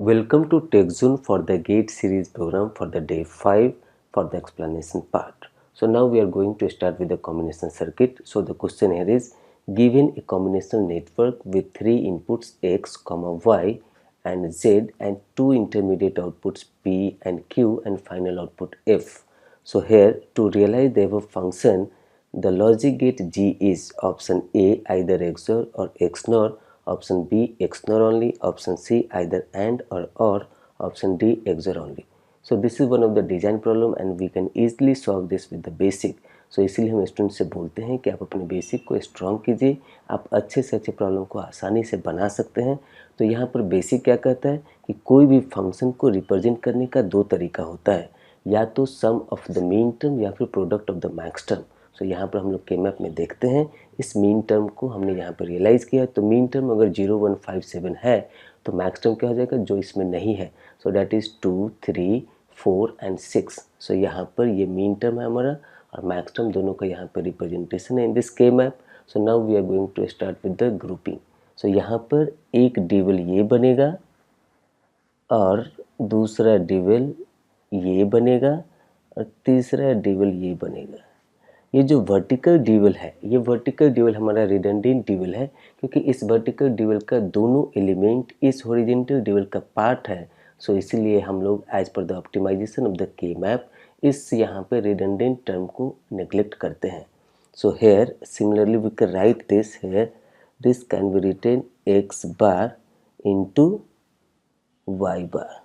Welcome to TechZone for the GATE series program for the day 5 for the explanation part. So now we are going to start with the combination circuit. So the question here is, given a combinational network with 3 inputs x, y and z and 2 intermediate outputs p and q and final output f. So here to realize the above function, the logic gate G is option A either XOR or XNOR, option B XNOR only, option C either AND or option D XOR only. So this is one of the design problem and we can easily solve this with the basic. So इसलिए हम student से बोलते हैं कि आप अपने basic को strong कीजिए, आप अच्छे से अच्छे प्रॉब्लम को आसानी से बना सकते हैं। तो यहाँ पर बेसिक क्या कहता है कि कोई भी फंक्शन को रिप्रेजेंट करने का दो तरीका होता है, या तो sum of the min term या फिर product of the max term. So यहाँ पर हम लोग के मैप में देखते हैं इस मीन टर्म को हमने यहाँ पर रियलाइज़ किया। तो मीन टर्म अगर 0, 1, 5, 7 है तो मैक्स टर्म क्या हो जाएगा जो इसमें नहीं है। So that is 2, 3, 4 and 6। सो यहाँ पर ये मीन टर्म है हमारा और मैक्स टर्म दोनों का यहाँ पर रिप्रेजेंटेशन है in this K map. So now we are going to start with the grouping. सो यहाँ पर एक डिवल ये बनेगा और दूसरा डिवल ये बनेगा और तीसरा डिवल ये बनेगा। ये जो वर्टिकल डिवल है, ये वर्टिकल डिवल हमारा रिडंडेंट डिवल है क्योंकि इस वर्टिकल डिवल का दोनों एलिमेंट इस हॉरिजॉन्टल डिवल का पार्ट है। सो इसीलिए हम लोग as per the optimization of the K map इस यहाँ पे रिडंडेंट टर्म को नेग्लेक्ट करते हैं। So here similarly we can write this here, this can be written X bar into Y bar,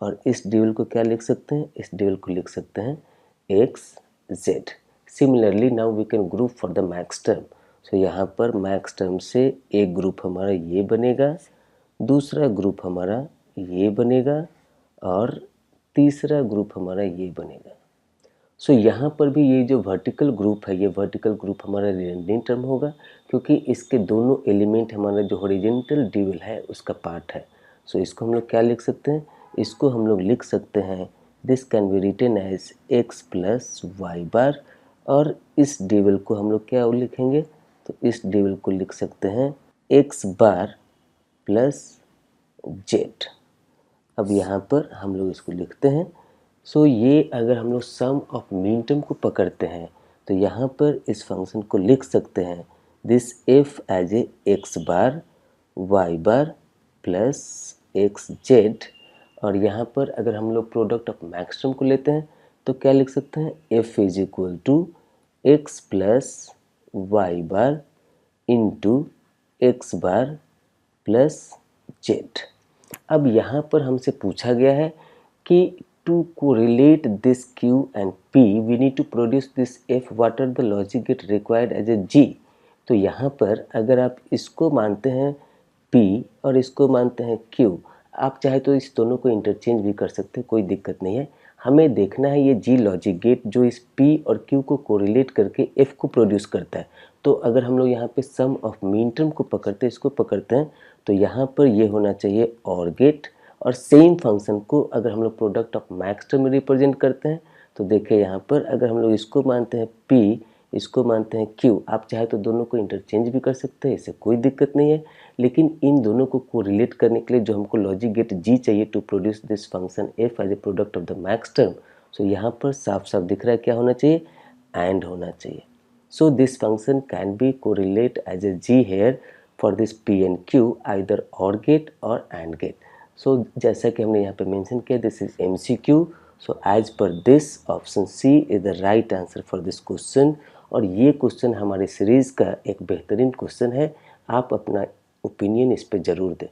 और इस डिवल को क्या लिख सकते हैं, इस डिवल को लिख सकते हैं X Z. Similarly now we can group for the max term. So यहाँ पर मैक्स टर्म से एक ग्रुप हमारा ये बनेगा, दूसरा ग्रुप हमारा ये बनेगा और तीसरा ग्रुप हमारा ये बनेगा। सो यहाँ पर भी ये जो वर्टिकल ग्रुप है, ये वर्टिकल ग्रुप हमारा रिडंडेंट टर्म होगा क्योंकि इसके दोनों एलिमेंट हमारा जो हॉरिजॉन्टल डिवल है उसका पार्ट है। सो इसको हम लोग क्या लिख सकते हैं, इसको हम लोग लिख सकते हैं this can be written as X plus Y bar, और इस डिवल को हम लोग क्या लिखेंगे, तो इस डिवल को लिख सकते हैं एक्स बार प्लस जेड। अब यहाँ पर हम लोग इसको लिखते हैं। सो ये अगर हम लोग सम ऑफ मीन टर्म को पकड़ते हैं तो यहाँ पर इस फंक्शन को लिख सकते हैं this F as a X bar Y bar plus X Z, और यहाँ पर अगर हम लोग प्रोडक्ट ऑफ मैक्स टर्म को लेते हैं तो क्या लिख सकते हैं F is equal to X plus Y bar into X bar plus Z. अब यहाँ पर हमसे पूछा गया है कि to correlate this Q and P we need to produce this F, what are the logic gate required as a G. तो यहाँ पर अगर आप इसको मानते हैं P और इसको मानते हैं Q, आप चाहे तो इस दोनों को इंटरचेंज भी कर सकते हैं, कोई दिक्कत नहीं है। हमें देखना है ये G लॉजिक गेट जो इस P और Q को कोरिलेट करके F को प्रोड्यूस करता है। तो अगर हम लोग यहाँ पे सम ऑफ मीन टर्म को पकड़ते हैं, इसको पकड़ते हैं, तो यहाँ पर ये होना चाहिए और गेट। और सेम फंक्शन को अगर हम लोग प्रोडक्ट ऑफ मैक्स टर्म में रिप्रेजेंट करते हैं तो देखिए यहाँ पर अगर हम लोग इसको मानते हैं P, इसको मानते हैं Q, आप चाहे तो दोनों को इंटरचेंज भी कर सकते हैं, इससे कोई दिक्कत नहीं है। लेकिन इन दोनों को कोरिलेट करने के लिए जो हमको लॉजिक गेट G चाहिए to produce this function F as a product of the max term. So यहाँ पर साफ साफ दिख रहा है क्या होना चाहिए, एंड होना चाहिए। So this function can be correlate as a G here for this P and Q either OR gate और एंड गेट। सो जैसा कि हमने यहाँ पे मेंशन किया this is MCQ। So as per this option C is the right answer for this question. और ये क्वेश्चन हमारे सीरीज़ का एक बेहतरीन क्वेश्चन है, आप अपना ओपिनियन इस पे ज़रूर दें।